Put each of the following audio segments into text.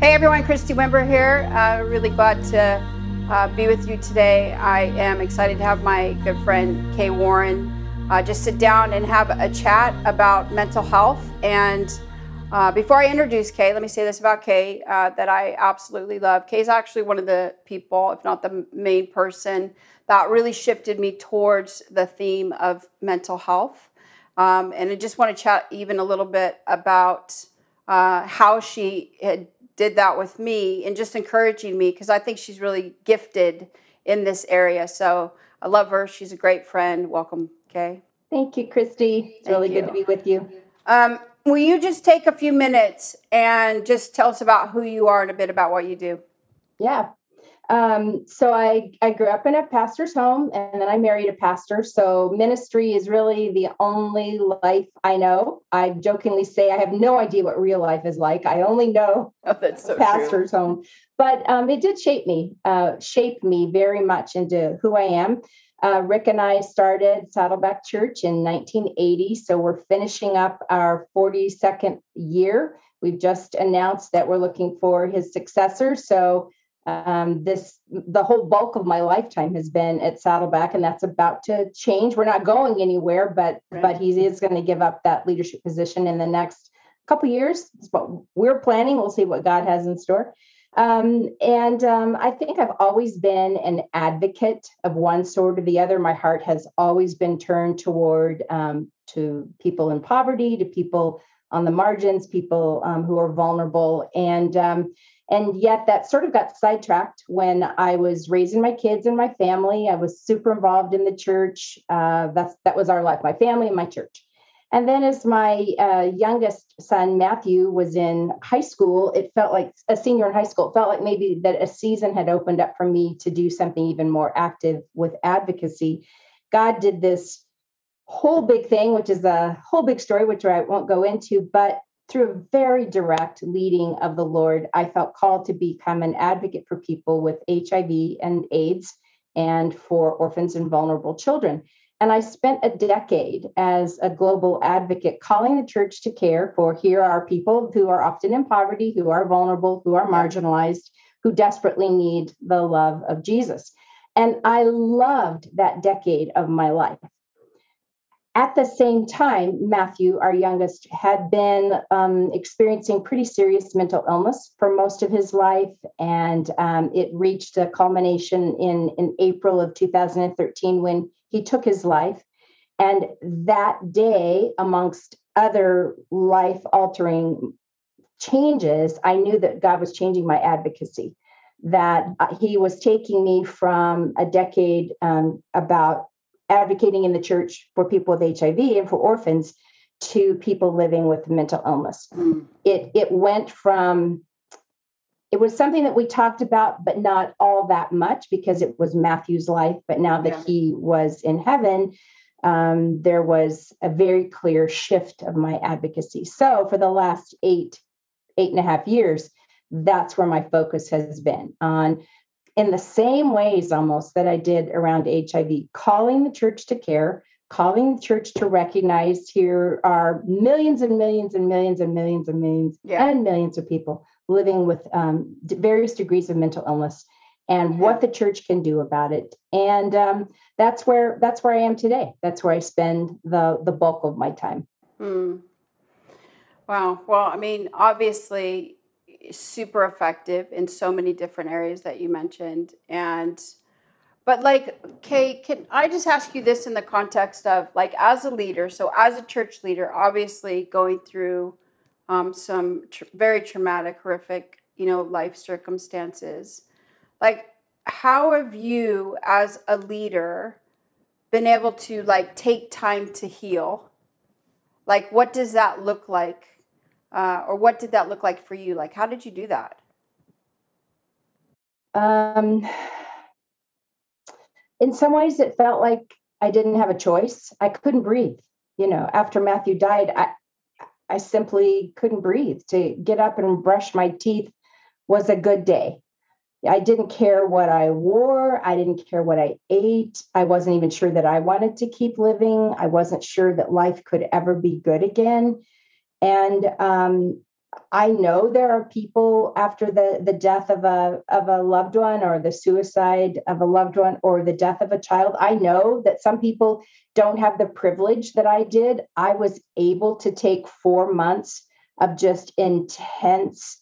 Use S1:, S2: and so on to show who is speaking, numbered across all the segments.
S1: Hey everyone, Christy Wimber here. Really glad to be with you today. I am excited to have my good friend Kay Warren just sit down and have a chat about mental health. And before I introduce Kay, let me say this about Kay that I absolutely love. Kay's actually one of the people, if not the main person, that really shifted me towards the theme of mental health. And I just want to chat even a little bit about how she did that with me and just encouraging me, because I think she's really gifted in this area. So I love her. She's a great friend. Welcome, Kay.
S2: Thank you, Christy. It's really good to be with you.
S1: Will you just take a few minutes and just tell us about who you are and a bit about what you do?
S2: Yeah. So I grew up in a pastor's home, and then I married a pastor. So ministry is really the only life I know. I jokingly say I have no idea what real life is like. I only know
S1: That's so
S2: pastor's
S1: true.
S2: home. But it did shape me very much into who I am. Rick and I started Saddleback Church in 1980. So we're finishing up our 42nd year. We've just announced that we're looking for his successor. So the whole bulk of my lifetime has been at Saddleback, and that's about to change. We're not going anywhere, but he is going to give up that leadership position in the next couple of years. It's what we're planning. We'll see what God has in store. I think I've always been an advocate of one sort or the other. My heart has always been turned toward to people in poverty, to people on the margins, people who are vulnerable, and yet that sort of got sidetracked when I was raising my kids and my family. I was super involved in the church. That was our life, my family and my church. And then as my youngest son, Matthew, was in high school, it felt like a senior in high school. It felt like maybe that a season had opened up for me to do something even more active with advocacy. God did this whole big thing, which is a whole big story, which I won't go into, but through a very direct leading of the Lord, I felt called to become an advocate for people with HIV and AIDS and for orphans and vulnerable children. And I spent a decade as a global advocate calling the church to care for here are people who are often in poverty, who are vulnerable, who are marginalized, who desperately need the love of Jesus. And I loved that decade of my life. At the same time, Matthew, our youngest, had been experiencing pretty serious mental illness for most of his life. And it reached a culmination in April of 2013 when he took his life. And that day, amongst other life-altering changes, I knew that God was changing my advocacy, that he was taking me from a decade about advocating in the church for people with HIV and for orphans to people living with mental illness. It went from, it was something that we talked about, but not all that much because it was Matthew's life. But now that he was in heaven, there was a very clear shift of my advocacy. So for the last eight and a half years, that's where my focus has been on, in the same ways almost that I did around HIV, calling the church to care, calling the church to recognize here are millions and millions and millions and millions and millions and millions of people living with various degrees of mental illness and what the church can do about it. And that's where I am today. That's where I spend the bulk of my time.
S1: Wow. Well, I mean, obviously, super effective in so many different areas that you mentioned. But like, Kay, can I just ask you this in the context of like, as a leader, so as a church leader, obviously going through some very traumatic, horrific, life circumstances, like, how have you as a leader been able to like take time to heal? Like, what does that look like? Or what did that look like for you? Like, how did you do that?
S2: In some ways, it felt like I didn't have a choice. I couldn't breathe. After Matthew died, I simply couldn't breathe. To get up and brush my teeth was a good day. I didn't care what I wore. I didn't care what I ate. I wasn't even sure that I wanted to keep living. I wasn't sure that life could ever be good again. And I know there are people after the death of a loved one, or the suicide of a loved one, or the death of a child. I know that some people don't have the privilege that I did. I was able to take 4 months of just intense.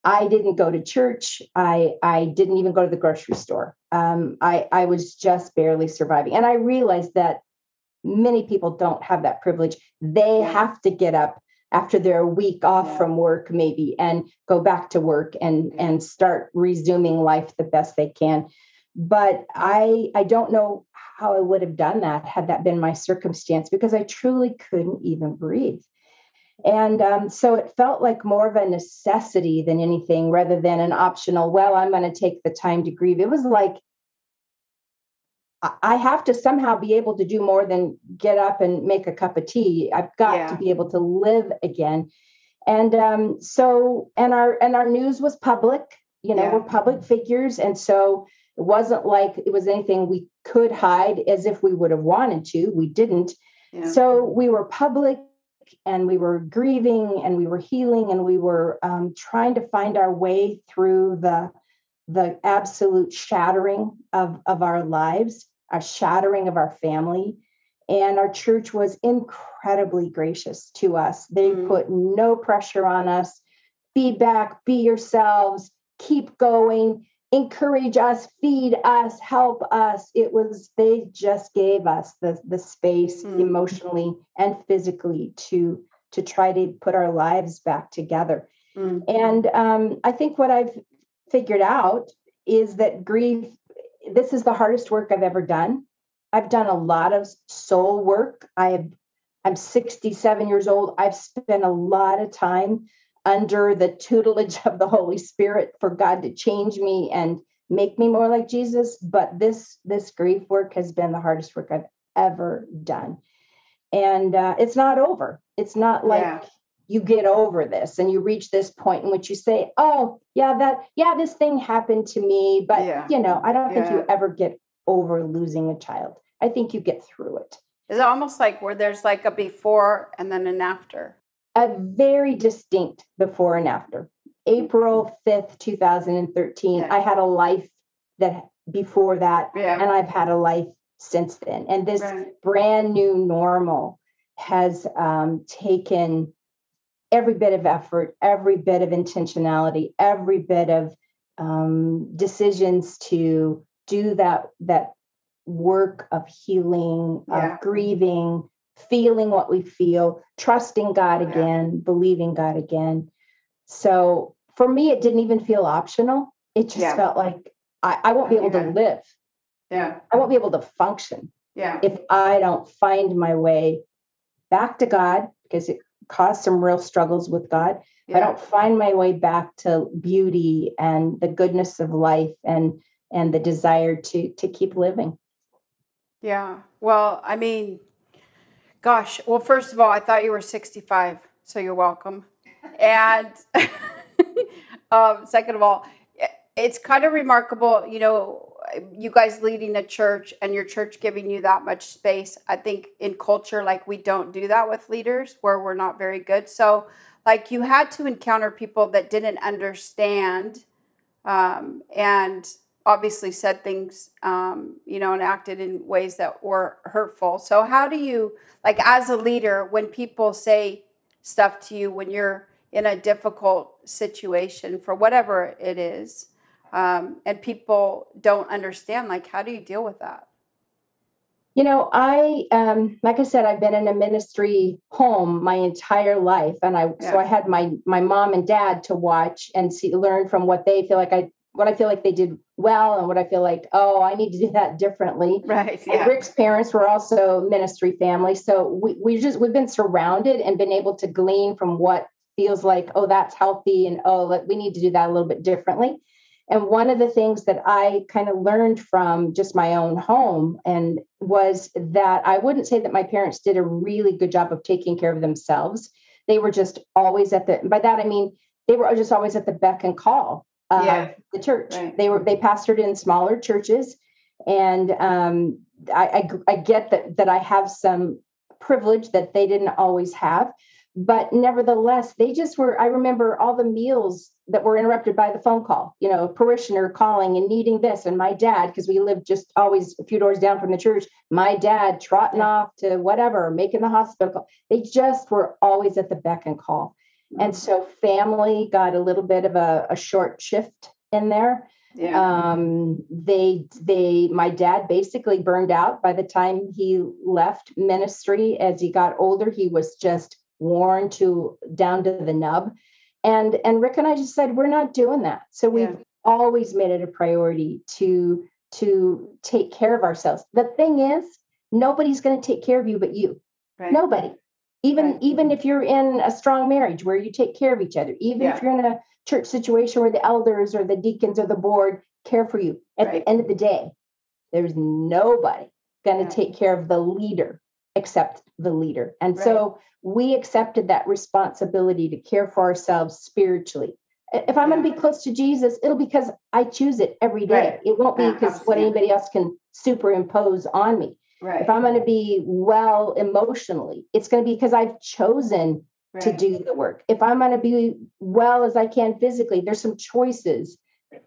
S2: I didn't go to church. I didn't even go to the grocery store. I was just barely surviving. And I realized that many people don't have that privilege. They have to get up after they're a week off from work, maybe, and go back to work and start resuming life the best they can. But I don't know how I would have done that had that been my circumstance, because I truly couldn't even breathe. And so it felt like more of a necessity than anything, rather than an optional, well, I'm going to take the time to grieve. It was like, I have to somehow be able to do more than get up and make a cup of tea. I've got to be able to live again. And so our news was public, we're public figures. And so it wasn't like it was anything we could hide as if we would have wanted to. We didn't. Yeah. So we were public, and we were grieving, and we were healing, and we were trying to find our way through the absolute shattering of our lives, our shattering of our family. And our church was incredibly gracious to us. They put no pressure on us. Be back, be yourselves, keep going, encourage us, feed us, help us. They just gave us the space emotionally and physically to try to put our lives back together. And I think what I've figured out is that grief, this is the hardest work I've ever done. I've done a lot of soul work. I'm 67 years old. I've spent a lot of time under the tutelage of the Holy Spirit for God to change me and make me more like Jesus. But this grief work has been the hardest work I've ever done. And it's not over. It's not like you get over this and you reach this point in which you say, oh, this thing happened to me. But, I don't think you ever get over losing a child. I think you get through it.
S1: Is it almost like where there's like a before and then an after?
S2: A very distinct before and after. April 5th, 2013, I had a life that before that, and I've had a life since then. And this brand new normal has taken every bit of effort, every bit of intentionality, every bit of decisions to do that work of healing, of grieving, feeling what we feel, trusting God again, believing God again. So for me, it didn't even feel optional. It just felt like I won't be able to live. Yeah. I won't be able to function if I don't find my way back to God, because it caused some real struggles with God. If I don't find my way back to beauty and the goodness of life and the desire to keep living.
S1: Yeah. Well, I mean, gosh. Well, first of all, I thought you were 65, so you're welcome. And second of all, it's kind of remarkable, you guys leading a church and your church giving you that much space. I think in culture, like, we don't do that with leaders, where we're not very good. So, like, you had to encounter people that didn't understand, and obviously said things, and acted in ways that were hurtful. So how do you, like, as a leader, when people say stuff to you, when you're in a difficult situation for whatever it is, and people don't understand, like, how do you deal with that?
S2: I, like I said, I've been in a ministry home my entire life. And so I had my mom and dad to watch and learn from what they feel like what I feel like they did well, and what I feel like, oh, I need to do that differently. Right. Yeah. And Rick's parents were also ministry family. So we've been surrounded and been able to glean from what feels like, oh, that's healthy. And we need to do that a little bit differently. And one of the things that I kind of learned from just my own home was that I wouldn't say that my parents did a really good job of taking care of themselves. They were just always by that, I mean, they were just always at the beck and call of the church. Right. They pastored in smaller churches. And I get that I have some privilege that they didn't always have. But nevertheless, they just were, I remember all the meals that were interrupted by the phone call, a parishioner calling and needing this. And my dad, because we lived just always a few doors down from the church, my dad trotting off to whatever, making the hospital call. They just were always at the beck and call. And so family got a little bit of a short shift in there. Yeah. My dad basically burned out by the time he left ministry. As he got older, he was just worn down to the nub. And Rick and I just said, we're not doing that. So we've always made it a priority to take care of ourselves. The thing is, nobody's going to take care of you but you. Right. Nobody. Even if you're in a strong marriage where you take care of each other, even if you're in a church situation where the elders or the deacons or the board care for you, at the end of the day, there's nobody going to take care of the leader except the leader. And so we accepted that responsibility to care for ourselves spiritually. If I'm going to be close to Jesus, it'll be because I choose it every day. Right. It won't be because what anybody else can superimpose on me. Right. If I'm going to be well emotionally, it's going to be because I've chosen to do the work. If I'm going to be well as I can physically, there's some choices.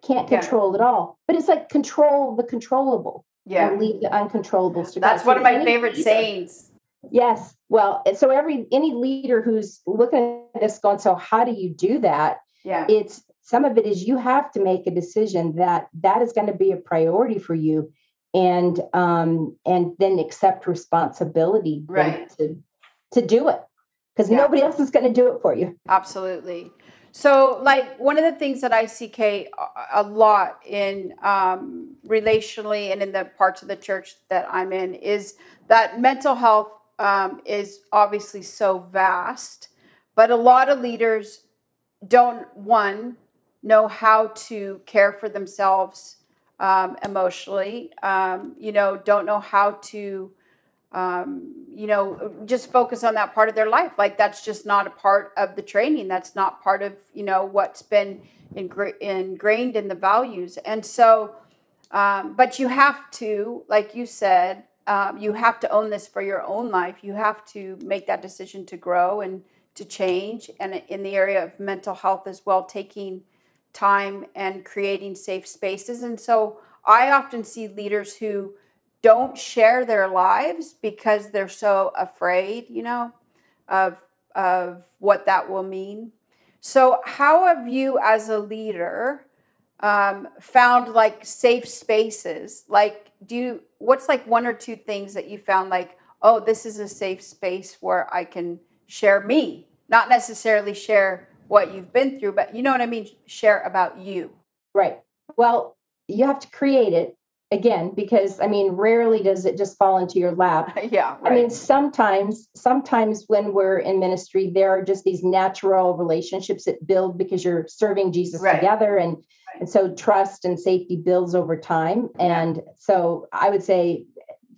S2: Can't control it all. But it's like control the controllable and leave the uncontrollables to God.
S1: That's one of my favorite sayings.
S2: Yes. Well, so any leader who's looking at this going, so how do you do that? Yeah. It's some of it is you have to make a decision that is going to be a priority for you, and then accept responsibility to do it, because nobody else is going to do it for you.
S1: Absolutely. So, like, one of the things that I see, Kay, a lot in relationally and in the parts of the church that I'm in is that mental health is obviously so vast, but a lot of leaders don't, know how to care for themselves emotionally, don't know how to, just focus on that part of their life. Like, that's just not a part of the training. That's not part of, what's been ingrained in the values. And so, but you have to, like you said, you have to own this for your own life. You have to make that decision to grow and to change. And in the area of mental health as well, taking time and creating safe spaces. And so I often see leaders who don't share their lives because they're so afraid, of what that will mean. So how have you as a leader found like safe spaces? Like, what's like one or two things that you found like, oh, this is a safe space where I can share me, not necessarily share what you've been through, but you know what I mean? Share about you.
S2: Right. Well, you have to create it. Again, because rarely does it just fall into your lap.
S1: Yeah. Right.
S2: Sometimes when we're in ministry, there are just these natural relationships that build because you're serving Jesus together. And so trust and safety builds over time. And so I would say,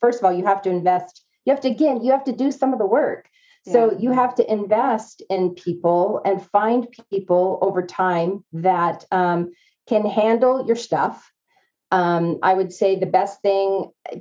S2: first of all, you have to invest. You have to do some of the work. So you have to invest in people and find people over time that can handle your stuff. I would say the best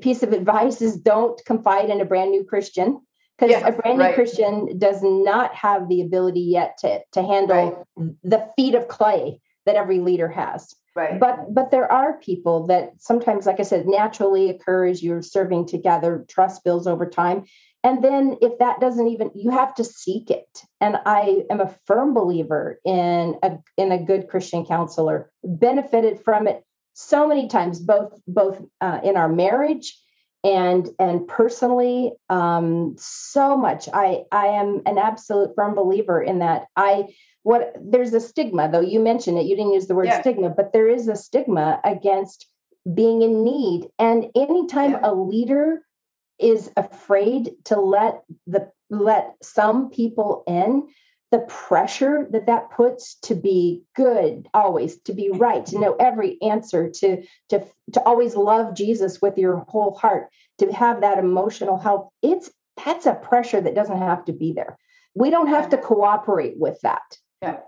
S2: piece of advice is don't confide in a brand new Christian, because a brand new Christian does not have the ability yet to handle the feet of clay that every leader has. Right. But there are people that sometimes, like I said, naturally occur as you're serving together. Trust builds over time. And then if that doesn't you have to seek it. And I am a firm believer in a good Christian counselor, benefited from it so many times, both in our marriage and personally, so much. I am an absolute firm believer in that. There's a stigma, though. You mentioned it. You didn't use the word stigma, but there is a stigma against being in need. And anytime a leader is afraid to let some people in, the pressure that puts to be good, always to be right, to know every answer, to always love Jesus with your whole heart, to have that emotional health, that's a pressure that doesn't have to be there. We don't have to cooperate with that. Yeah.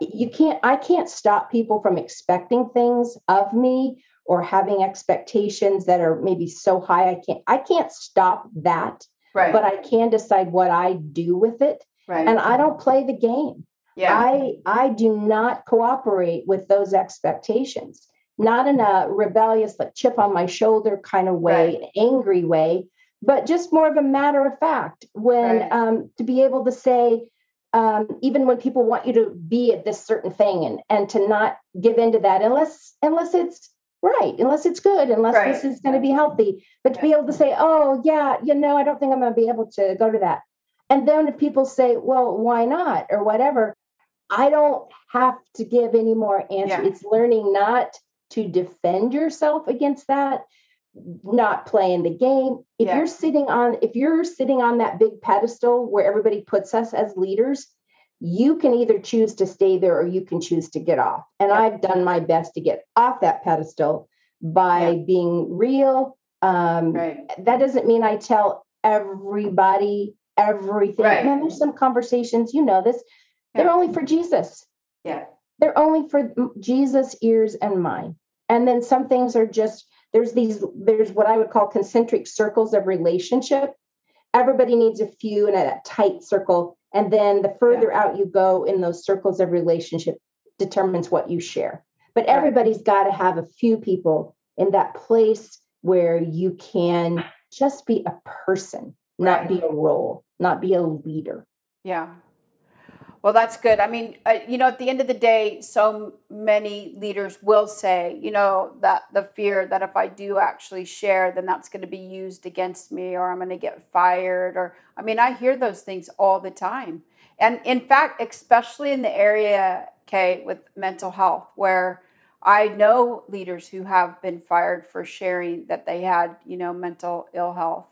S2: I can't stop people from expecting things of me or having expectations that are maybe so high. I can't stop that, but I can decide what I do with it.
S1: Right.
S2: And I don't play the game.
S1: Yeah.
S2: I do not cooperate with those expectations, not in a rebellious, like chip on my shoulder kind of way,
S1: Right.
S2: angry way, but just more of a matter of fact. When
S1: Right.
S2: to be able to say, even when people want you to be at this certain thing, and to not give into that unless it's right, unless it's good, unless this
S1: Right.
S2: is going to be healthy, but to be able to say, oh yeah, I don't think I'm going to be able to go to that. And then if people say, well, why not, or whatever, I don't have to give any more answer.
S1: Yeah.
S2: It's learning not to defend yourself against that, not playing the game. If
S1: Yeah.
S2: you're sitting on that big pedestal where everybody puts us as leaders, you can either choose to stay there or you can choose to get off. And
S1: Yeah.
S2: I've done my best to get off that pedestal by being real.
S1: Right.
S2: That doesn't mean I tell everybody everything.
S1: Right.
S2: Man, there's some conversations, this, they're
S1: Yeah.
S2: only for Jesus.
S1: Yeah.
S2: They're only for Jesus' ears and mine. And then some things are just, there's what I would call concentric circles of relationship. Everybody needs a few in a tight circle. And then the further out you go in those circles of relationship determines what you share. But everybody's got to have a few people in that place where you can just be a person, not be a role, not be a leader.
S1: Yeah. Well, that's good. I mean, at the end of the day, so many leaders will say, that the fear that if I do actually share, then that's going to be used against me, or I'm going to get fired. Or, I mean, I hear those things all the time. And in fact, especially in the area, Kay, with mental health, where I know leaders who have been fired for sharing that they had, mental ill health.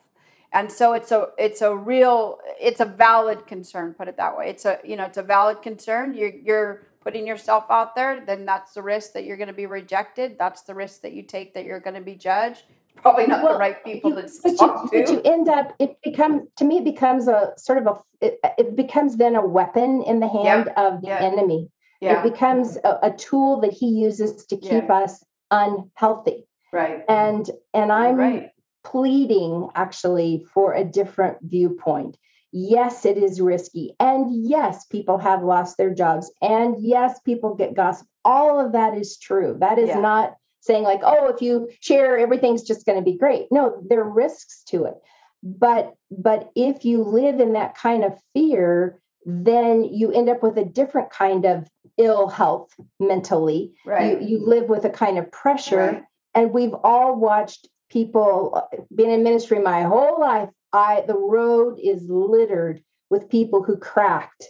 S1: And so it's a valid concern, put it that way. It's a valid concern. You're putting yourself out there, then that's the risk that you're going to be rejected. That's the risk that you take, that you're going to be judged. Probably not the right people to talk to.
S2: But you end up, it becomes a sort of it becomes then a weapon in the hand of the enemy. It becomes a tool that he uses to keep us unhealthy.
S1: Right.
S2: And I'm pleading actually for a different viewpoint. Yes, it is risky. And yes, people have lost their jobs. And yes, people get gossip. All of that is true. That is not saying like, oh, if you share, everything's just going to be great. No, there are risks to it. But if you live in that kind of fear, then you end up with a different kind of ill health mentally.
S1: Right.
S2: You live with a kind of pressure. Right. And we've all watched people, been in ministry my whole life. The road is littered with people who cracked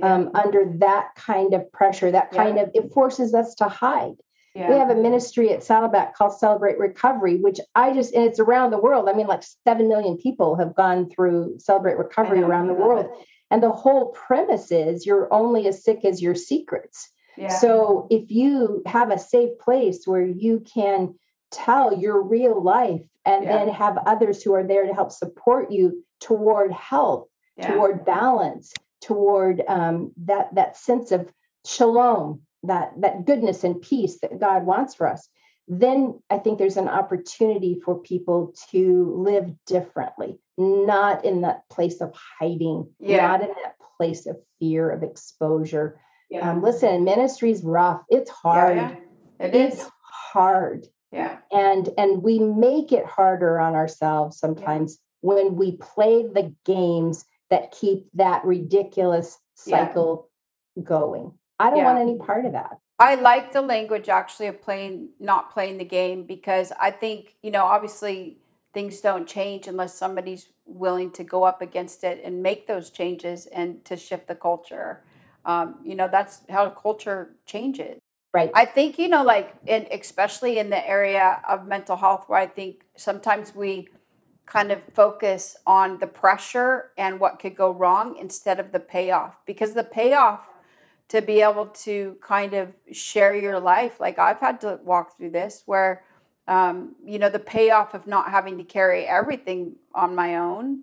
S2: under that kind of pressure, that kind of, it forces us to hide. Yeah. We have a ministry at Saddleback called Celebrate Recovery, which and it's around the world. I mean, like 7 million people have gone through Celebrate Recovery around the world. And the whole premise is you're only as sick as your secrets. Yeah. So if you have a safe place where you can tell your real life and then have others who are there to help support you toward health, toward balance, toward that sense of shalom, that goodness and peace that God wants for us, then I think there's an opportunity for people to live differently, not in that place of hiding, not in that place of fear of exposure. Yeah. Listen, ministry's rough. It's hard.
S1: Yeah.
S2: It's hard.
S1: Yeah.
S2: And we make it harder on ourselves sometimes when we play the games that keep that ridiculous cycle going. I don't want any part of that.
S1: I like the language actually of not playing the game, because I think, obviously things don't change unless somebody's willing to go up against it and make those changes and to shift the culture. That's how culture changes.
S2: Right.
S1: I think, especially in the area of mental health, where I think sometimes we kind of focus on the pressure and what could go wrong instead of the payoff, because the payoff to be able to kind of share your life, like I've had to walk through this where, the payoff of not having to carry everything on my own.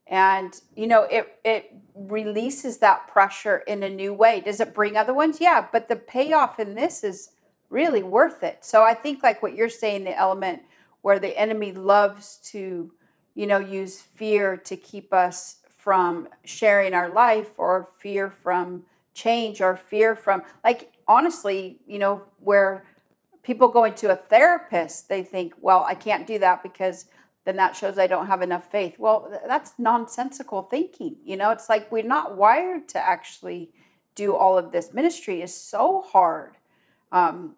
S1: And, it releases that pressure in a new way. Does it bring other ones? Yeah, but the payoff in this is really worth it. So I think like what you're saying, the element where the enemy loves to, use fear to keep us from sharing our life, or fear from change, or fear from, like, honestly, where people going to a therapist, they think, well, I can't do that because then that shows I don't have enough faith. Well, that's nonsensical thinking. It's like we're not wired to actually do all of this. Ministry is so hard.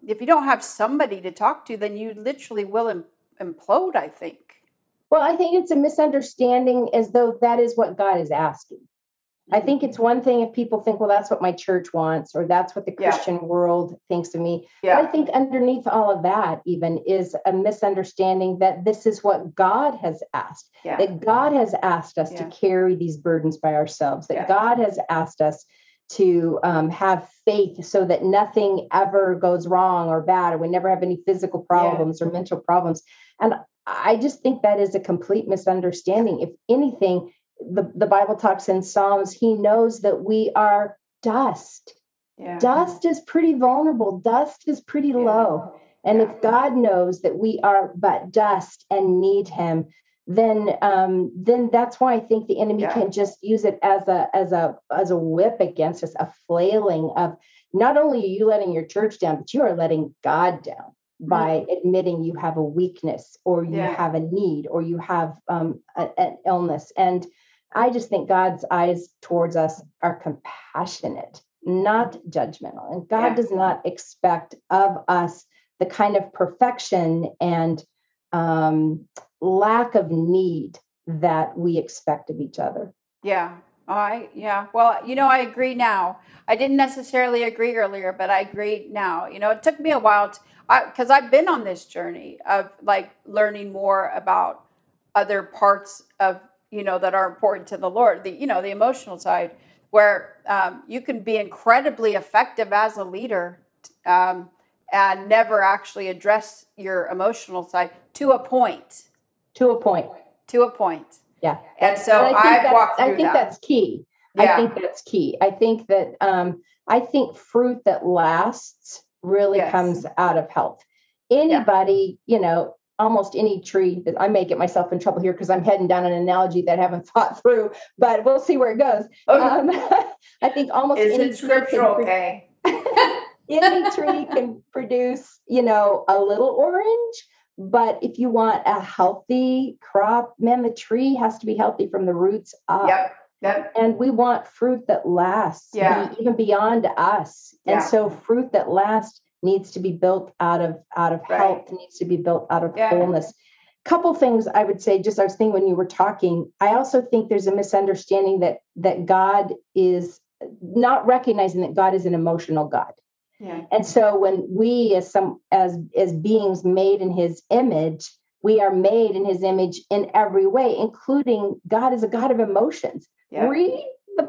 S1: If you don't have somebody to talk to, then you literally will implode, I think.
S2: Well, I think it's a misunderstanding, as though that is what God is asking. I think it's one thing if people think, well, that's what my church wants, or that's what the Christian world thinks of me.
S1: Yeah.
S2: But I think underneath all of that even is a misunderstanding that this is what God has asked, that God has asked us to carry these burdens by ourselves, that God has asked us to have faith so that nothing ever goes wrong or bad, or we never have any physical problems or mental problems. And I just think that is a complete misunderstanding. If anything, the Bible talks in Psalms, he knows that we are dust. Yeah. Dust is pretty vulnerable. Dust is pretty low. And if God knows that we are but dust and need him, then that's why I think the enemy can just use it as a whip against us, a flailing of, not only are you letting your church down, but you are letting God down by admitting you have a weakness, or you have a need, or you have an illness. And I just think God's eyes towards us are compassionate, not judgmental. And God does not expect of us the kind of perfection and lack of need that we expect of each other.
S1: Yeah. Well, I agree now. I didn't necessarily agree earlier, but I agree now. It took me a while because I've been on this journey of like learning more about other parts of, that are important to the Lord, the emotional side, where you can be incredibly effective as a leader and never actually address your emotional side to a point.
S2: Yeah.
S1: And so I've walked through that.
S2: I think that's key. Yeah. I think that's key. I think that, I think fruit that lasts really comes out of health. Anybody, almost any tree that I may get myself in trouble here because I'm heading down an analogy that I haven't thought through, but we'll see where it goes. I think almost any
S1: scriptural, okay.
S2: Any tree can produce, a little orange, but if you want a healthy crop, man, the tree has to be healthy from the roots up. Yep. And we want fruit that lasts, even beyond us. Yeah. And so fruit that lasts needs to be built out of health, needs to be built out of wholeness. Couple things I would say, I was thinking when you were talking, I also think there's a misunderstanding that God is not recognizing that God is an emotional God. Yeah. And so when we as beings made in his image, we are made in his image in every way, including God is a God of emotions. Yeah. Read the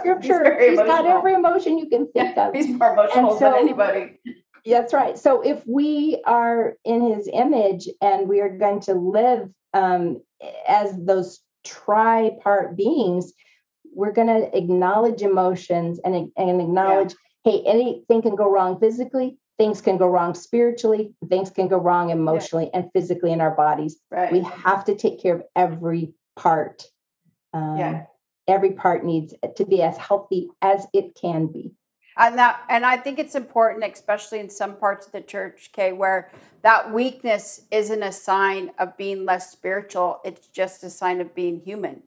S2: scripture. He's got every emotion you can think of.
S1: He's more emotional than anybody.
S2: That's right. So if we are in his image and we are going to live as those tripart beings, we're going to acknowledge emotions and acknowledge, hey, anything can go wrong physically, things can go wrong spiritually, things can go wrong emotionally and physically in our bodies. Right. We have to take care of every part. Every part needs to be as healthy as it can be.
S1: And I think it's important, especially in some parts of the church, Kay, where that weakness isn't a sign of being less spiritual. It's just a sign of being human.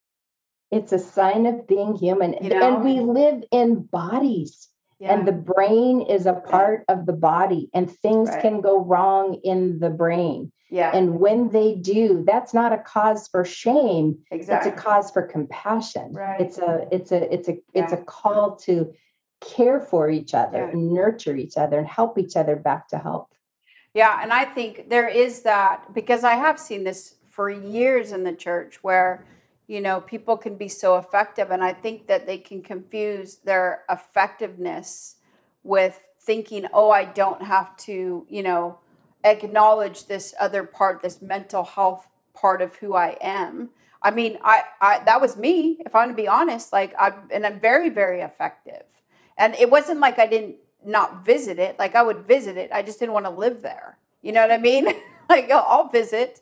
S2: It's a sign of being human. And we live in bodies. Yeah. And the brain is a part of the body, and things can go wrong in the brain. Yeah. And when they do, that's not a cause for shame. Exactly. It's a cause for compassion. Right. It's a call to care for each other, and nurture each other, and help each other back to health.
S1: Yeah, and I think there is that, because I have seen this for years in the church where people can be so effective, and I think that they can confuse their effectiveness with thinking, oh, I don't have to, acknowledge this other part, this mental health part of who I am. I mean, I that was me, if I'm to be honest. I'm very, very effective. And it wasn't like I didn't not visit it. Like I would visit it. I just didn't want to live there. You know what I mean? like, I'll visit,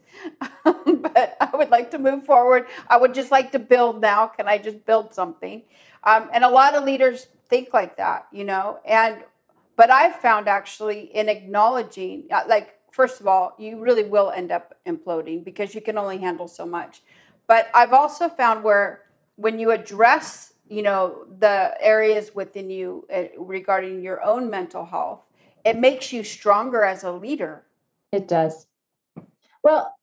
S1: but I would like to move forward. I would just like to build now. Can I just build something? And a lot of leaders think like that, but I've found actually in acknowledging, like, first of all, you really will end up imploding because you can only handle so much. But I've also found where when you address, the areas within you regarding your own mental health, it makes you stronger as a leader.
S2: It does. Well,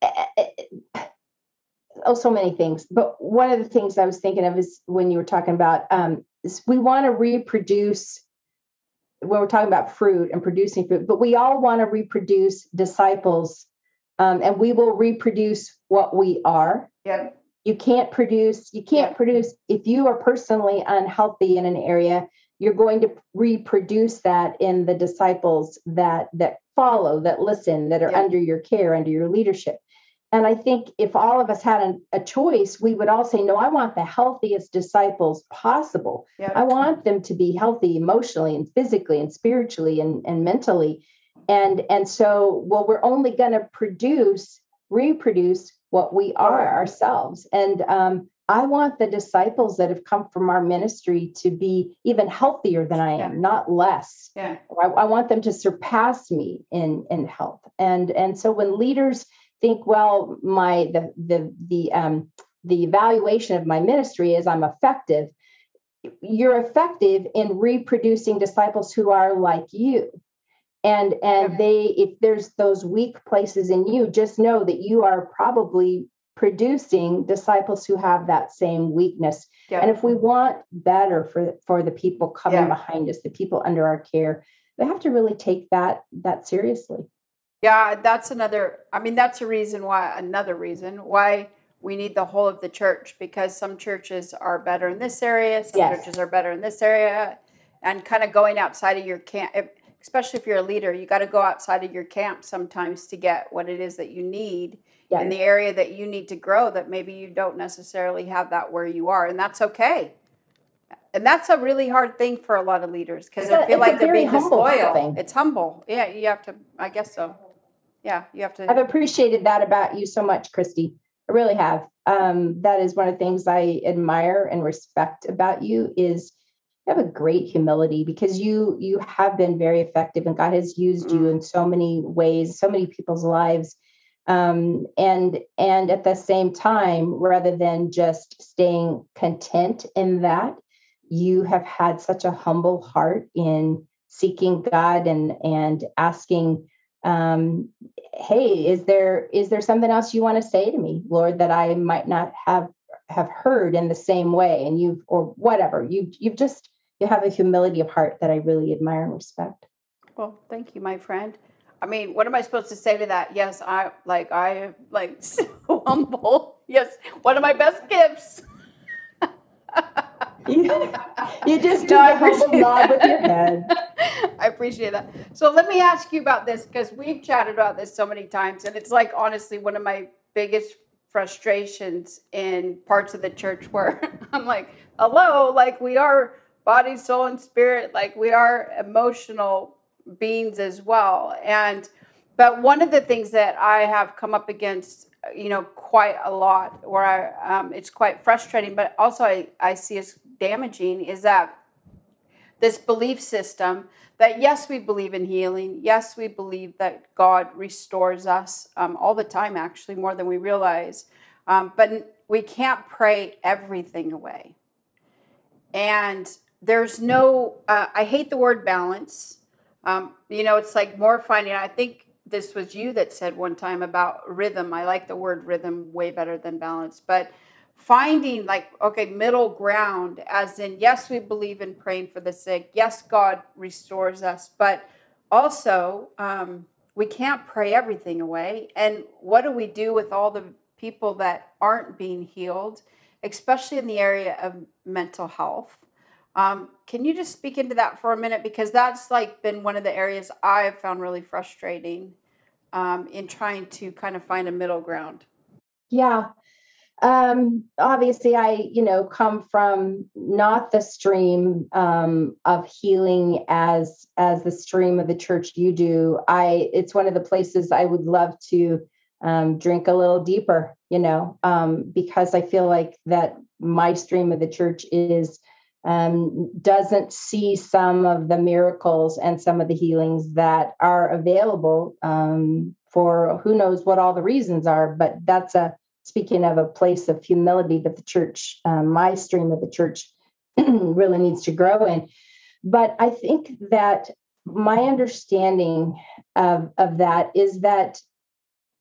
S2: so many things. But one of the things I was thinking of is when you were talking about, is we want to reproduce, when we're talking about fruit and producing fruit, but we all want to reproduce disciples, and we will reproduce what we are.
S1: Yeah.
S2: You can't produce if you are personally unhealthy in an area, you're going to reproduce that in the disciples that follow, that listen, that are under your care, under your leadership. And I think if all of us had a choice, we would all say, no, I want the healthiest disciples possible.
S1: Yeah.
S2: I want them to be healthy emotionally and physically and spiritually and mentally. And so, well, we're only going to reproduce what we are ourselves. And I want the disciples that have come from our ministry to be even healthier than I am, not less.
S1: Yeah.
S2: I want them to surpass me in health. And so when leaders think, well, the evaluation of my ministry is I'm effective. You're effective in reproducing disciples who are like you. And if there's those weak places in you, just know that you are probably producing disciples who have that same weakness. Yeah. And if we want better for the people coming behind us, the people under our care, we have to really take that seriously.
S1: Yeah, that's another reason why we need the whole of the church, because some churches are better in this area, some churches are better in this area, and kind of going outside of your camp. Especially if you're a leader, you got to go outside of your camp sometimes to get what it is that you need in the area that you need to grow, that maybe you don't necessarily have that where you are. And that's okay. And that's a really hard thing for a lot of leaders, because they feel like they're being disloyal. It's humble. Yeah, you have to, I guess so. Yeah, you have to.
S2: I've appreciated that about you so much, Christy. I really have. That is one of the things I admire and respect about you is you have a great humility, because you have been very effective, and God has used you in so many ways, so many people's lives. And at the same time, rather than just staying content in that, you have had such a humble heart in seeking God and asking, hey, is there something else you want to say to me, Lord, that I might not have heard in the same way? And you have a humility of heart that I really admire and respect.
S1: Well, thank you, my friend. I mean, what am I supposed to say to that? Yes, I am so humble. Yes, one of my best gifts.
S2: You just do the humble nod with your head.
S1: I appreciate that. So let me ask you about this, because we've chatted about this so many times, and it's like, honestly, one of my biggest frustrations in parts of the church where I'm like, hello, like, we are body, soul, and spirit, like, we are emotional beings as well. But one of the things that I have come up against, quite a lot, where it's quite frustrating, but also I see as damaging, is that this belief system that, yes, we believe in healing. Yes, we believe that God restores us all the time, actually, more than we realize. But we can't pray everything away. And there's no, I hate the word balance. It's like more finding, I think this was you that said one time about rhythm. I like the word rhythm way better than balance, but finding middle ground, as in, yes, we believe in praying for the sick. Yes, God restores us, but also we can't pray everything away. And what do we do with all the people that aren't being healed, especially in the area of mental health? Can you just speak into that for a minute? Because that's been one of the areas I've found really frustrating in trying to kind of find a middle ground.
S2: Yeah. Obviously, I, come from not the stream of healing as the stream of the church you do. It's one of the places I would love to drink a little deeper, because I feel like that my stream of the church doesn't see some of the miracles and some of the healings that are available for who knows what all the reasons are, but speaking of a place of humility that the church, my stream of the church really needs to grow in. But I think that my understanding of that is that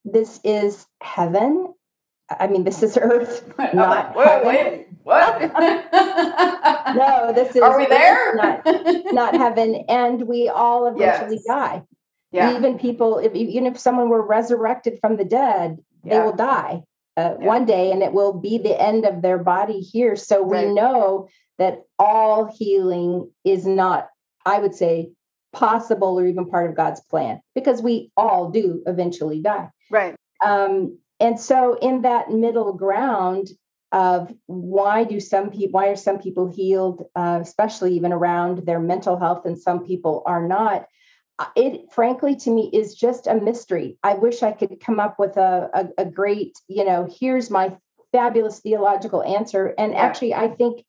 S2: this is heaven. I mean, this is earth, not heaven.
S1: Wait, what?
S2: No, this is.
S1: Are we there?
S2: Not heaven, and we all eventually die.
S1: Yeah.
S2: Even if someone were resurrected from the dead, they will die one day, and it will be the end of their body here. So we know that all healing is not, I would say, possible or even part of God's plan, because we all do eventually die.
S1: Right.
S2: And so in that middle ground of why are some people healed, especially even around their mental health, and some people are not, it frankly to me is just a mystery. I wish I could come up with a great, here's my fabulous theological answer. And actually, I think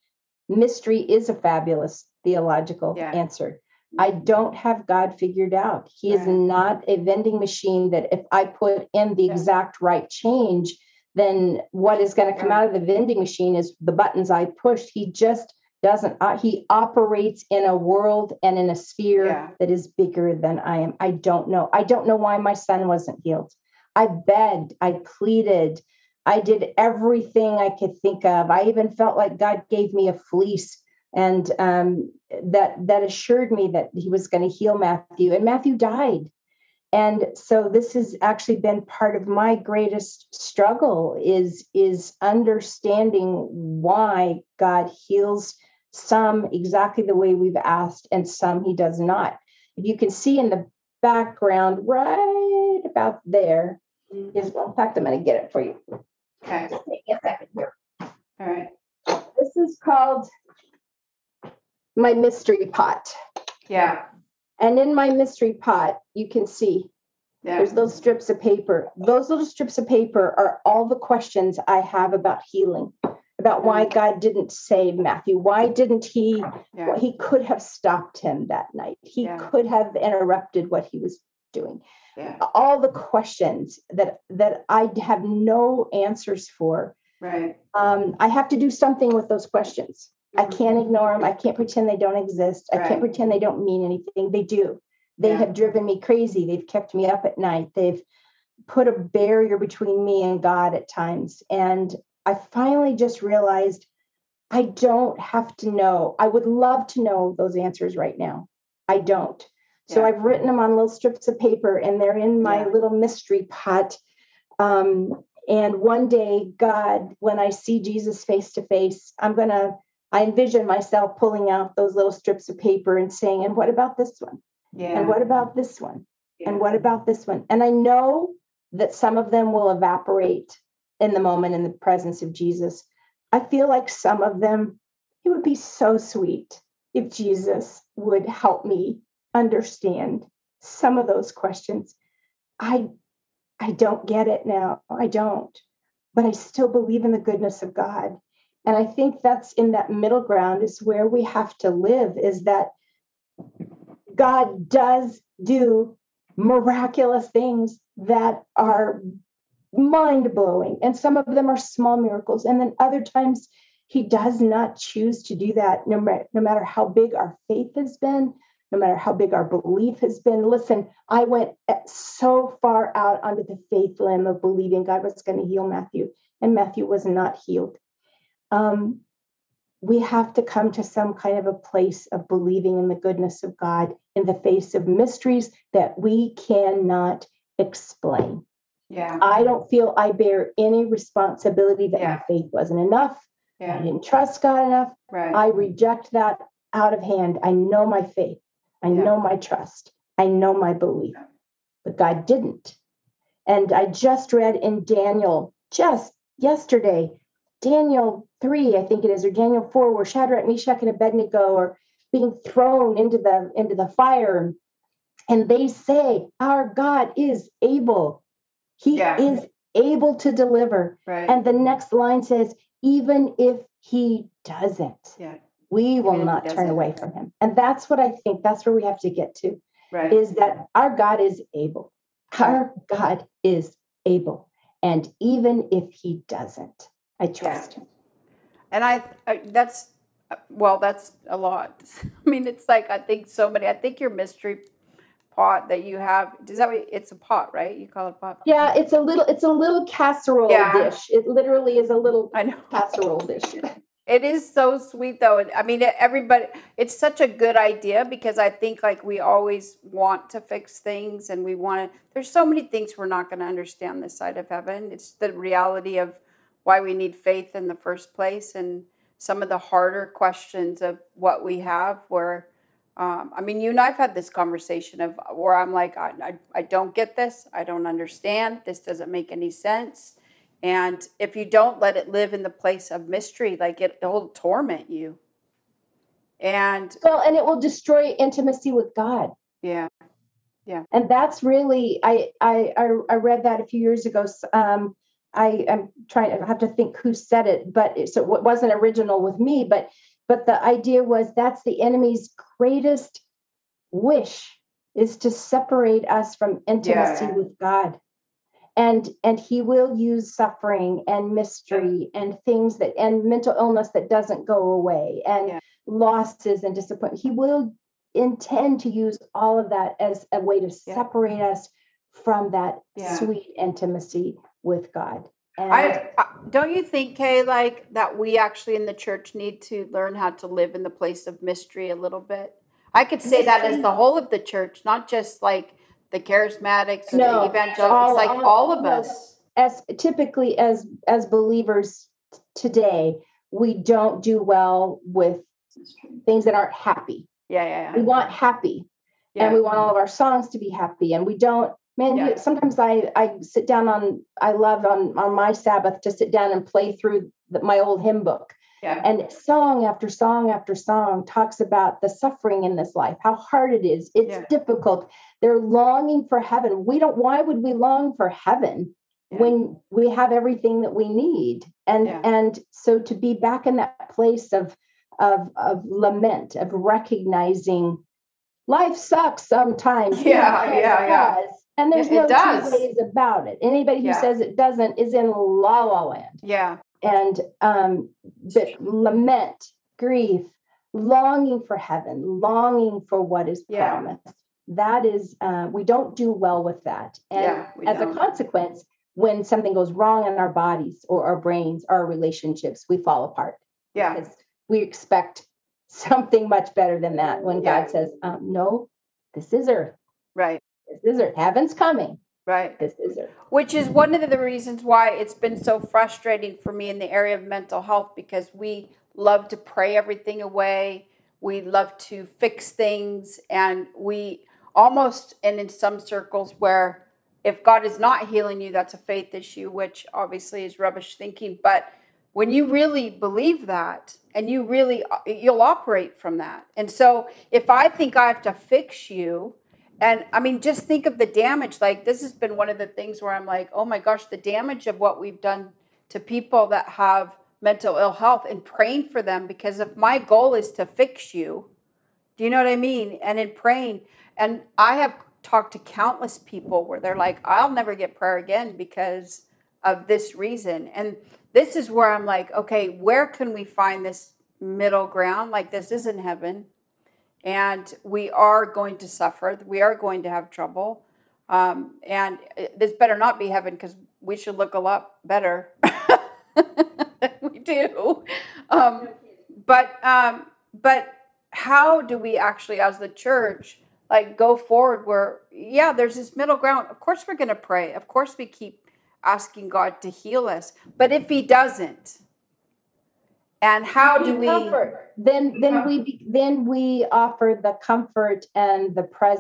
S2: mystery is a fabulous theological answer. I don't have God figured out. He is not a vending machine that if I put in the exact right change, then what is going to come out of the vending machine is the buttons I pushed. He just doesn't. He operates in a world and in a sphere that is bigger than I am. I don't know. I don't know why my son wasn't healed. I begged, I pleaded, I did everything I could think of. I even felt like God gave me a fleece, and that assured me that he was going to heal Matthew, and Matthew died. And so this has actually been part of my greatest struggle is understanding why God heals some exactly the way we've asked, and some he does not. If you can see in the background, right about there is, well, in fact, I'm going to get it for you.
S1: Okay.
S2: Just take a second here.
S1: All right.
S2: This is called my mystery pot.
S1: Yeah.
S2: And in my mystery pot, you can see there's those strips of paper. Those little strips of paper are all the questions I have about healing, about why God didn't save Matthew. Why didn't he? Well, he could have stopped him that night. He could have interrupted what he was doing. Yeah. All the questions that I have no answers for. Right. I have to do something with those questions. I can't ignore them. I can't pretend they don't exist. I can't pretend they don't mean anything. They do. They have driven me crazy. They've kept me up at night. They've put a barrier between me and God at times. And I finally just realized I don't have to know. I would love to know those answers right now. I don't. So I've written them on little strips of paper, and they're in my little mystery pot. And one day, God, when I see Jesus face to face, I envision myself pulling out those little strips of paper and saying, and what about this one? Yeah. And what about this one? Yeah. And what about this one? And I know that some of them will evaporate in the moment in the presence of Jesus. I feel like some of them, it would be so sweet if Jesus would help me understand some of those questions. I don't get it now. I don't. But I still believe in the goodness of God. And I think that's in that middle ground is where we have to live, is that God does do miraculous things that are mind-blowing. And some of them are small miracles. And then other times he does not choose to do that, no matter how big our faith has been, no matter how big our belief has been. Listen, I went so far out onto the faith limb of believing God was going to heal Matthew, and Matthew was not healed. We have to come to some kind of a place of believing in the goodness of God in the face of mysteries that we cannot explain. Yeah. I don't feel I bear any responsibility that my faith wasn't enough. I didn't trust God enough. Right. I reject that out of hand. I know my faith. I know my trust. I know my belief. But God didn't. And I just read in Daniel just yesterday Daniel 3, I think it is, or Daniel 4, where Shadrach, Meshach, and Abednego are being thrown into the fire. And they say, our God is able. He is able to deliver.
S1: Right.
S2: And the next line says, even if he doesn't, we will not turn away from him. And that's what I think, that's where we have to get to, is that our God is able. Our God is able. And even if he doesn't, I trust him.
S1: And that's a lot. I mean, it's like, I think your mystery pot that you have, it's a pot, right? You call it a pot?
S2: Yeah, it's a little casserole dish. It literally is a little casserole dish.
S1: It is so sweet though. I mean, it's such a good idea, because I think like we always want to fix things, and there's so many things we're not going to understand this side of heaven. It's the reality of why we need faith in the first place, and some of the harder questions of what we have where, I mean, you and I've had this conversation where I'm like, I don't get this. I don't understand. This doesn't make any sense. And if you don't let it live in the place of mystery, like it'll torment you. And
S2: it will destroy intimacy with God.
S1: Yeah.
S2: And that's really, I read that a few years ago. I have to think who said it, but it wasn't original with me, but the idea was that's the enemy's greatest wish, is to separate us from intimacy with God. And he will use suffering and mystery and things and mental illness that doesn't go away, and losses and disappointment. He will intend to use all of that as a way to separate us from that sweet intimacy with God. And
S1: don't you think, Kay, like that we actually in the church need to learn how to live in the place of mystery a little bit? I could say that as the whole of the church, not just like the charismatics or the evangelical. It's like all of us.
S2: As typically as believers today, we don't do well with things that aren't happy. We want happy, and we want all of our songs to be happy, and we don't. Man, sometimes I sit down I love on my Sabbath to sit down and play through my old hymn book. And song after song after song talks about the suffering in this life, how hard it is. It's difficult. They're longing for heaven. Why would we long for heaven when we have everything that we need? And so to be back in that place of lament, of recognizing life sucks sometimes. And there's no two ways about it. Anybody who says it doesn't is in la la land. And but lament, grief, longing for heaven, longing for what is promised. That is, we don't do well with that. And as a consequence, when something goes wrong in our bodies or our brains, our relationships, we fall apart. Because we expect something much better than that. When God says, no, this is earth.
S1: Right.
S2: This is earth. Heaven's coming.
S1: Right.
S2: This is earth.
S1: Which is one of the reasons why it's been so frustrating for me in the area of mental health, because we love to pray everything away. We love to fix things. And we almost, and in some circles where if God is not healing you, that's a faith issue, which obviously is rubbish thinking. But when you really believe that, and you'll operate from that. And so if I think I have to fix you, and I mean, just think of the damage. Like, this has been one of the things where I'm like, oh my gosh, the damage of what we've done to people that have mental ill health, and praying for them, because if my goal is to fix you, do you know what I mean? And in praying, and I have talked to countless people where they're like, I'll never get prayer again because of this reason. And this is where I'm like, okay, where can we find this middle ground? Like, this isn't heaven. And we are going to suffer. We are going to have trouble. And this better not be heaven, because we should look a lot better than we do. But how do we actually, as the church, like go forward where, there's this middle ground. Of course, we're going to pray. Of course, we keep asking God to heal us. But if he doesn't, and how do we
S2: comfort? Then we offer the comfort and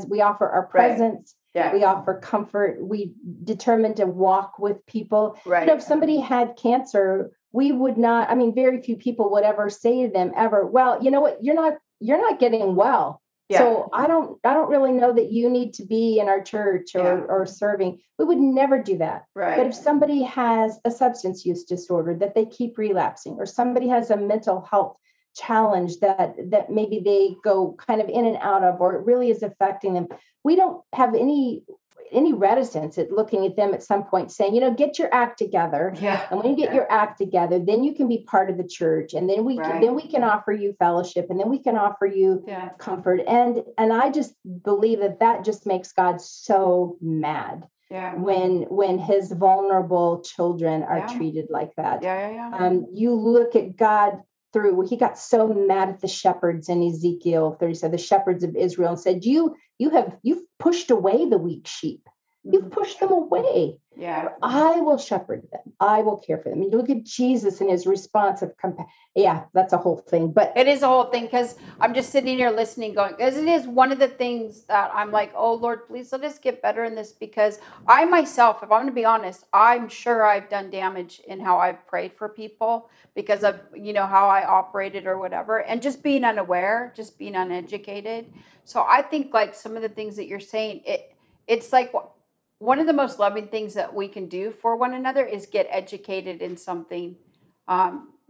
S2: we offer our presence. We offer comfort. We determine to walk with people.
S1: Right.
S2: You know, if somebody had cancer, we would not, I mean, very few people would ever say to them ever, well, you know what, you're not getting well.
S1: Yeah.
S2: So I don't really know that you need to be in our church or serving. We would never do that.
S1: Right.
S2: But if somebody has a substance use disorder that they keep relapsing, or somebody has a mental health challenge that maybe they go kind of in and out of, or it really is affecting them, we don't have any reticence at looking at them at some point saying, get your act together.
S1: Yeah.
S2: And when you get your act together, then you can be part of the church. And then we can offer you fellowship, and then we can offer you comfort. And I just believe that just makes God so mad.
S1: Yeah.
S2: When his vulnerable children are treated like that. You look at God through, he got so mad at the shepherds in Ezekiel 37, the shepherds of Israel, and said, you've pushed away the weak sheep. You've pushed them away.
S1: Yeah.
S2: I will shepherd them. I will care for them. And you look at Jesus and his response of compassion. Yeah, that's a whole thing. But
S1: it is a whole thing, because I'm just sitting here listening, going, because it is one of the things that I'm like, oh Lord, please let us get better in this, because I myself, if I'm going to be honest, I'm sure I've done damage in how I've prayed for people because of, how I operated or whatever, and just being unaware, just being uneducated. So I think like some of the things that you're saying, it's like one of the most loving things that we can do for one another is get educated in something.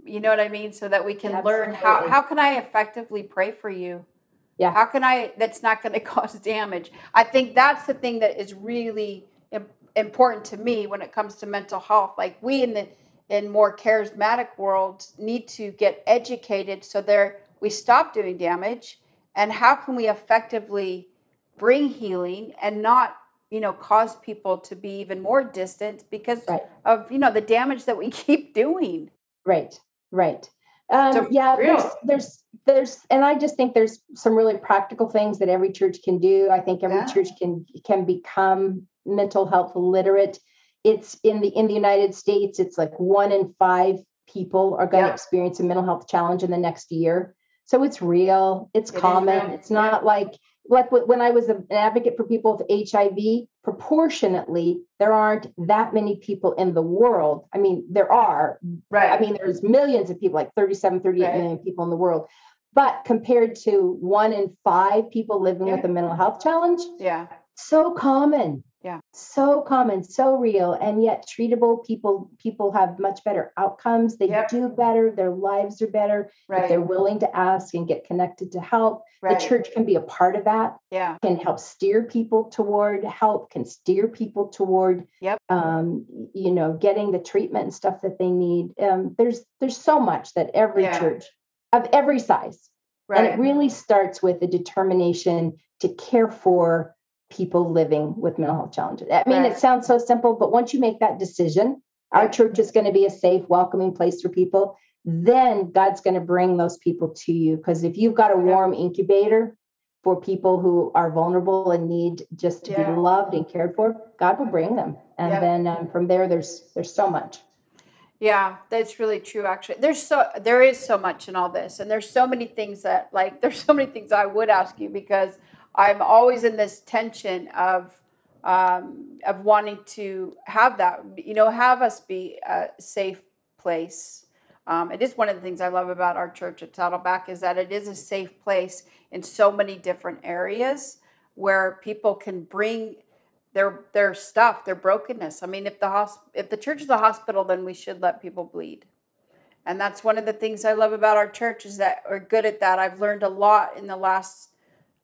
S1: You know what I mean? So that we can learn how can I effectively pray for you?
S2: Yeah.
S1: How can that's not going to cause damage? I think that's the thing that is really important to me when it comes to mental health. Like we in more charismatic worlds need to get educated so we stop doing damage, and how can we effectively bring healing and not cause people to be even more distant because of, the damage that we keep doing.
S2: Right. There's, and I just think there's some really practical things that every church can do. I think every church can become mental health literate. It's in the United States, it's like 1 in 5 people are going to experience a mental health challenge in the next year. So it's real. It's common. It's not like when I was an advocate for people with HIV, proportionately, there aren't that many people in the world. I mean, there are.
S1: Right.
S2: I mean, there's millions of people, like 38 million people in the world. But compared to 1 in 5 people living with a mental health challenge, so common.
S1: Yeah.
S2: So common, so real, and yet treatable. People have much better outcomes. They do better. Their lives are better if they're willing to ask and get connected to help. The church can be a part of that.
S1: Yeah.
S2: Can help steer people toward help, can steer people toward, getting the treatment and stuff that they need. There's so much that every church of every size, and it really starts with the determination to care for people living with mental health challenges. I mean, it sounds so simple, but once you make that decision, our church is going to be a safe, welcoming place for people, then God's going to bring those people to you. Because if you've got a warm incubator for people who are vulnerable and need just to be loved and cared for, God will bring them. And then from there, there's so much.
S1: Yeah, that's really true. Actually, there is so much in all this, and there's so many things I would ask you, because I'm always in this tension of wanting to have that, have us be a safe place. It is one of the things I love about our church at Saddleback, is that it is a safe place in so many different areas where people can bring their stuff, their brokenness. I mean, if the church is a hospital, then we should let people bleed. And that's one of the things I love about our church, is that we're good at that. I've learned a lot in the last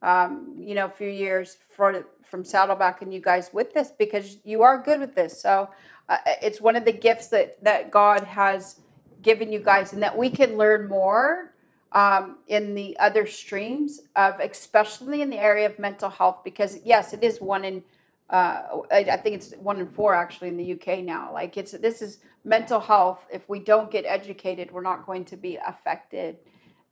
S1: few years from Saddleback and you guys with this, because you are good with this. So it's one of the gifts that God has given you guys, and that we can learn more in the other streams of, especially in the area of mental health, because yes, it is I think it's 1 in 4 actually in the UK now. Like this is mental health. If we don't get educated, we're not going to be effective.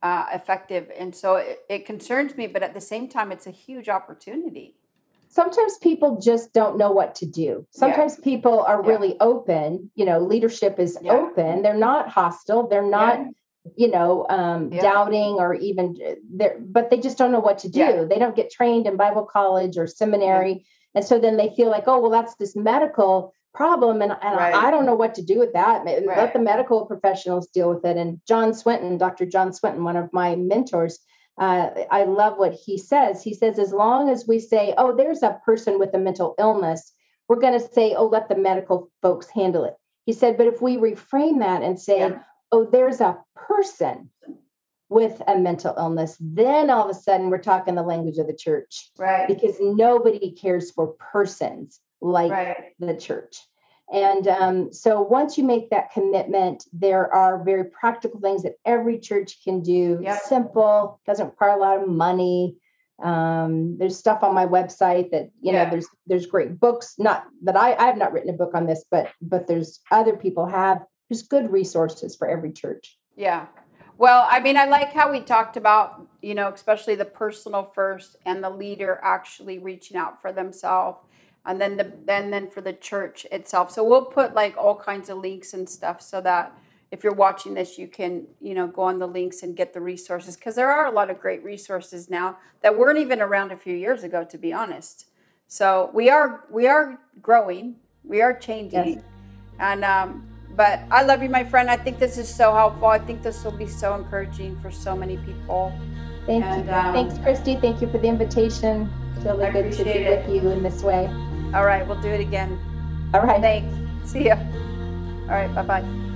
S1: And so it concerns me, but at the same time, it's a huge opportunity.
S2: Sometimes people just don't know what to do. Sometimes people are really open, leadership is open. They're not hostile. They're not, doubting or even but they just don't know what to do. They don't get trained in Bible college or seminary. And so then they feel like, oh, well, that's this medical problem, and
S1: Right.
S2: I don't know what to do with that. Let
S1: Right.
S2: the medical professionals deal with it. And Dr. John Swinton, one of my mentors, I love what he says. He says, as long as we say, oh, there's a person with a mental illness, we're going to say, oh, let the medical folks handle it. He said, but if we reframe that and say,
S1: Yeah.
S2: oh, there's a person with a mental illness, then all of a sudden we're talking the language of the church.
S1: Right.
S2: Because nobody cares for persons like
S1: Right.
S2: the church. And so once you make that commitment, there are very practical things that every church can do.
S1: Yep.
S2: Simple, doesn't require a lot of money. There's stuff on my website that,
S1: Yeah.
S2: there's great books. Not that I have not written a book on this, but there's other people have. There's good resources for every church.
S1: Yeah. Well, I mean, I like how we talked about, especially the personal first and the leader actually reaching out for themselves, and then for the church itself. So we'll put like all kinds of links and stuff so that if you're watching this, you can, go on the links and get the resources, because there are a lot of great resources now that weren't even around a few years ago, to be honest. So we are growing, we are changing.
S2: Yes.
S1: And but I love you, my friend. I think this is so helpful. I think this will be so encouraging for so many people.
S2: Thank you. Thanks, Christy. Thank you for the invitation. It's really good to be with you in this way.
S1: All right, we'll do it again.
S2: All right.
S1: Thanks. See ya. All right, bye-bye.